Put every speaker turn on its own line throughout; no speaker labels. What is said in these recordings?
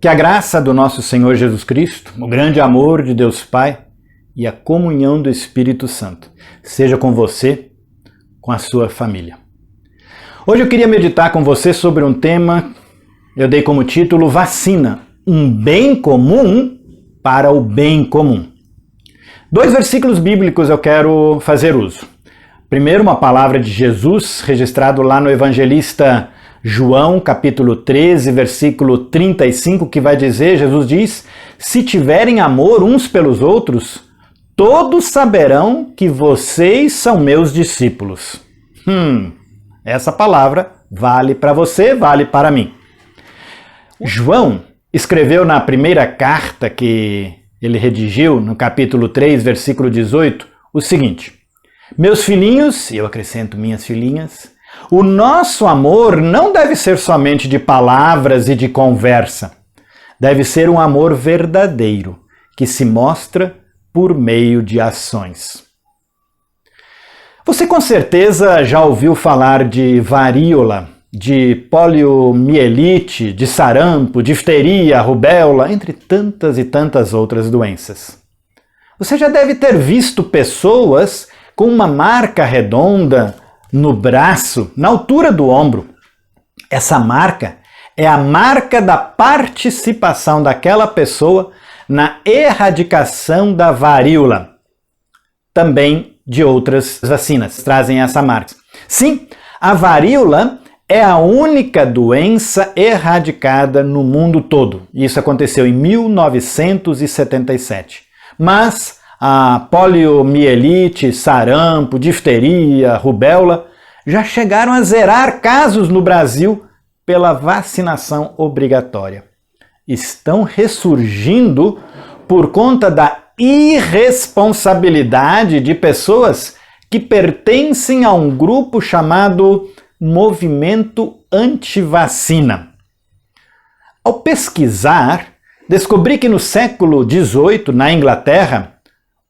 Que a graça do nosso Senhor Jesus Cristo, o grande amor de Deus Pai e a comunhão do Espírito Santo seja com você, com a sua família. Hoje eu queria meditar com você sobre um tema, eu dei como título Vacina, um bem comum para o bem comum. 2 versículos bíblicos eu quero fazer uso. Primeiro, uma palavra de Jesus, registrado lá no evangelista João, capítulo 13, versículo 35, que vai dizer, Jesus diz, se tiverem amor uns pelos outros, todos saberão que vocês são meus discípulos. Essa palavra vale para você, vale para mim. João escreveu na primeira carta que ele redigiu, no capítulo 3, versículo 18, o seguinte, meus filhinhos, e eu acrescento minhas filhinhas, o nosso amor não deve ser somente de palavras e de conversa. Deve ser um amor verdadeiro, que se mostra por meio de ações. Você com certeza já ouviu falar de varíola, de poliomielite, de sarampo, difteria, rubéola, entre tantas e tantas outras doenças. Você já deve ter visto pessoas com uma marca redonda no braço, na altura do ombro. Essa marca é a marca da participação daquela pessoa na erradicação da varíola. Também de outras vacinas trazem essa marca. Sim, a varíola é a única doença erradicada no mundo todo. Isso aconteceu em 1977. Mas a poliomielite, sarampo, difteria, rubéola já chegaram a zerar casos no Brasil pela vacinação obrigatória. Estão ressurgindo por conta da irresponsabilidade de pessoas que pertencem a um grupo chamado Movimento Antivacina. Ao pesquisar, descobri que no século XVIII, na Inglaterra,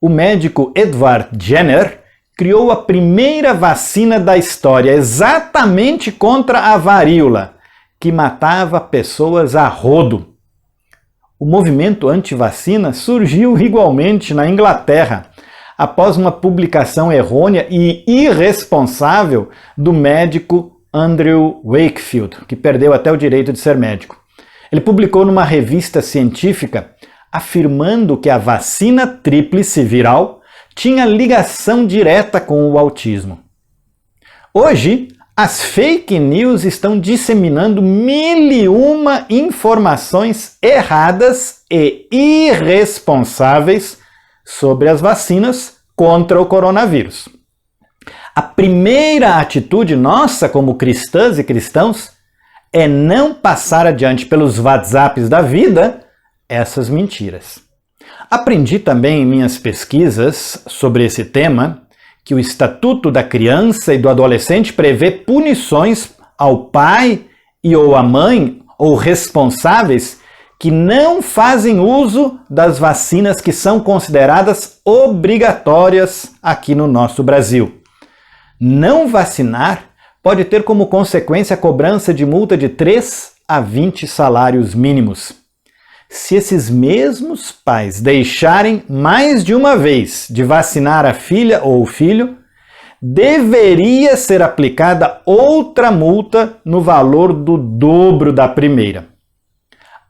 o médico Edward Jenner criou a primeira vacina da história exatamente contra a varíola, que matava pessoas a rodo. O movimento antivacina surgiu igualmente na Inglaterra, após uma publicação errônea e irresponsável do médico Andrew Wakefield, que perdeu até o direito de ser médico. Ele publicou numa revista científica afirmando que a vacina tríplice viral tinha ligação direta com o autismo. Hoje, as fake news estão disseminando 1001 informações erradas e irresponsáveis sobre as vacinas contra o coronavírus. A primeira atitude nossa como cristãs e cristãos é não passar adiante pelos WhatsApps da vida essas mentiras. Aprendi também em minhas pesquisas sobre esse tema que o Estatuto da Criança e do Adolescente prevê punições ao pai e ou à mãe ou responsáveis que não fazem uso das vacinas que são consideradas obrigatórias aqui no nosso Brasil. Não vacinar pode ter como consequência a cobrança de multa de 3 a 20 salários mínimos. Se esses mesmos pais deixarem mais de uma vez de vacinar a filha ou o filho, deveria ser aplicada outra multa no valor do dobro da primeira.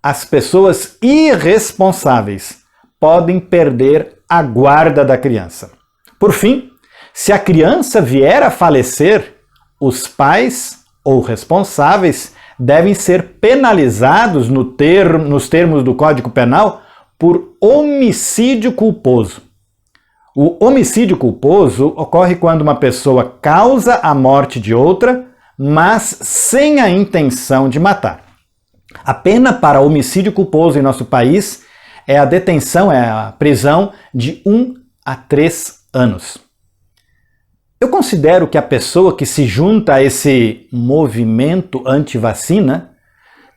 As pessoas irresponsáveis podem perder a guarda da criança. Por fim, se a criança vier a falecer, os pais ou responsáveis devem ser penalizados nos termos do Código Penal por homicídio culposo. O homicídio culposo ocorre quando uma pessoa causa a morte de outra, mas sem a intenção de matar. A pena para homicídio culposo em nosso país é a detenção, é a prisão de 1 a 3 anos. Eu considero que a pessoa que se junta a esse movimento anti-vacina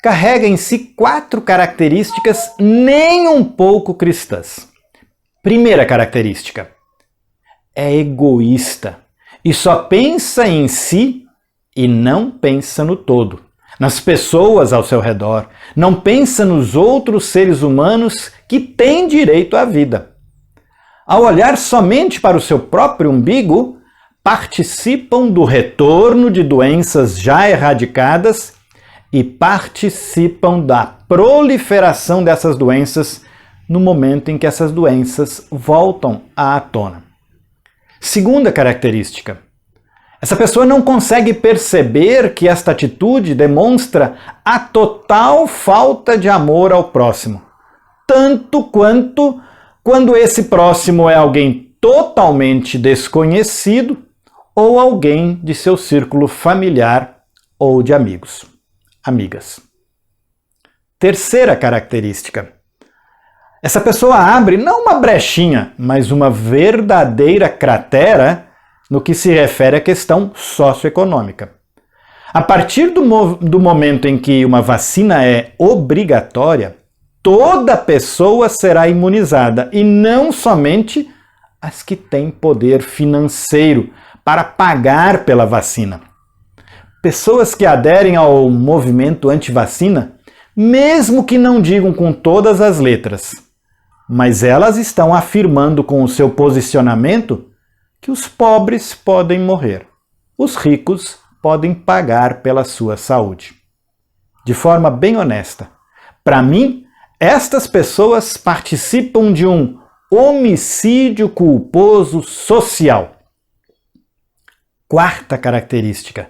carrega em si 4 características nem um pouco cristãs. Primeira característica, é egoísta e só pensa em si e não pensa no todo. nas pessoas ao seu redor, não pensa nos outros seres humanos que têm direito à vida. Ao olhar somente para o seu próprio umbigo, participam do retorno de doenças já erradicadas e participam da proliferação dessas doenças no momento em que essas doenças voltam à tona. Segunda característica: essa pessoa não consegue perceber que esta atitude demonstra a total falta de amor ao próximo, tanto quanto quando esse próximo é alguém totalmente desconhecido ou alguém de seu círculo familiar ou de amigos, amigas. Terceira característica: essa pessoa abre não uma brechinha, mas uma verdadeira cratera no que se refere à questão socioeconômica. A partir do momento em que uma vacina é obrigatória, toda pessoa será imunizada, e não somente as que têm poder financeiro para pagar pela vacina. Pessoas que aderem ao movimento anti-vacina, mesmo que não digam com todas as letras, mas elas estão afirmando com o seu posicionamento que os pobres podem morrer, os ricos podem pagar pela sua saúde. De forma bem honesta, para mim, estas pessoas participam de um homicídio culposo social. Quarta característica: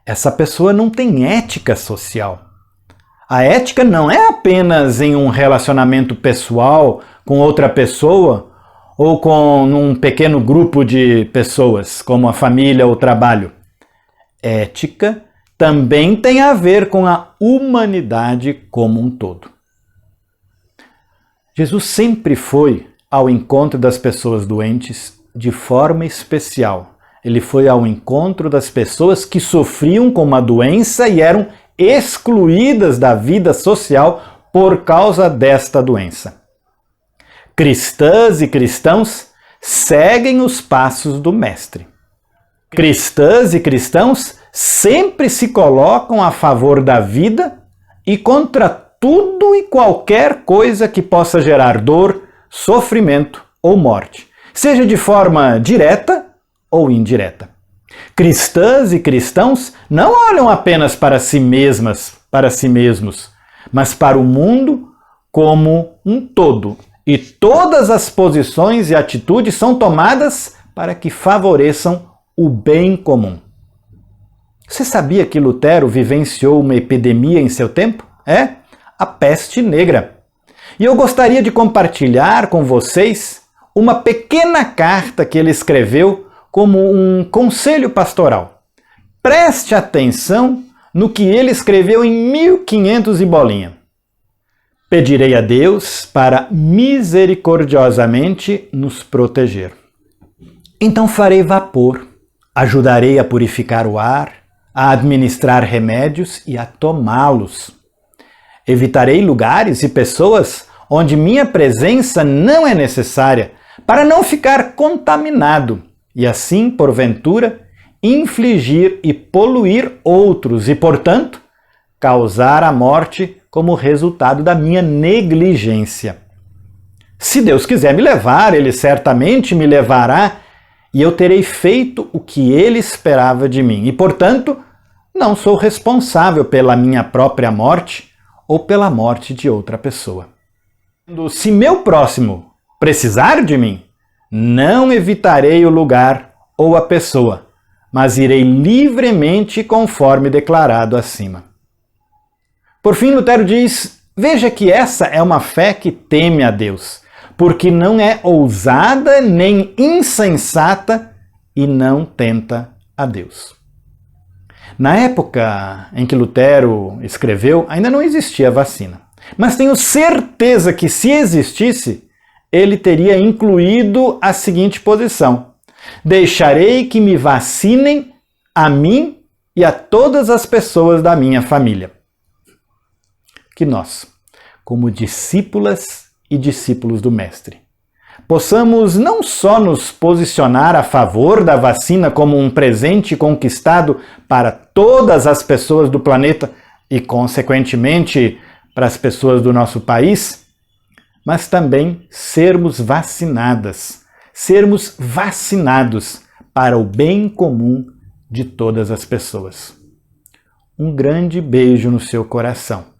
essa pessoa não tem ética social. A ética não é apenas em um relacionamento pessoal com outra pessoa ou com um pequeno grupo de pessoas, como a família ou o trabalho. Ética também tem a ver com a humanidade como um todo. Jesus sempre foi ao encontro das pessoas doentes de forma especial. Ele foi ao encontro das pessoas que sofriam com uma doença e eram excluídas da vida social por causa desta doença. Cristãs e cristãos seguem os passos do Mestre. Cristãs e cristãos sempre se colocam a favor da vida e contra tudo e qualquer coisa que possa gerar dor, sofrimento ou morte, seja de forma direta ou indireta. Cristãs e cristãos não olham apenas para si mesmas, para si mesmos, mas para o mundo como um todo. E todas as posições e atitudes são tomadas para que favoreçam o bem comum. Você sabia que Lutero vivenciou uma epidemia em seu tempo? A peste negra. E eu gostaria de compartilhar com vocês uma pequena carta que ele escreveu como um conselho pastoral. Preste atenção no que ele escreveu em 1500 e bolinha. Pedirei a Deus para misericordiosamente nos proteger. Então farei vapor, ajudarei a purificar o ar, a administrar remédios e a tomá-los. Evitarei lugares e pessoas onde minha presença não é necessária, para não ficar contaminado e assim, porventura, infligir e poluir outros e, portanto, causar a morte como resultado da minha negligência. Se Deus quiser me levar, Ele certamente me levará e eu terei feito o que Ele esperava de mim. E, portanto, não sou responsável pela minha própria morte ou pela morte de outra pessoa. Se meu próximo precisar de mim, não evitarei o lugar ou a pessoa, mas irei livremente conforme declarado acima. Por fim, Lutero diz: veja que essa é uma fé que teme a Deus, porque não é ousada nem insensata e não tenta a Deus. Na época em que Lutero escreveu, ainda não existia vacina. Mas tenho certeza que, se existisse, ele teria incluído a seguinte posição: deixarei que me vacinem a mim e a todas as pessoas da minha família. Que nós, como discípulas e discípulos do Mestre, possamos não só nos posicionar a favor da vacina como um presente conquistado para todas as pessoas do planeta e, consequentemente, para as pessoas do nosso país, mas também sermos vacinados para o bem comum de todas as pessoas. Um grande beijo no seu coração.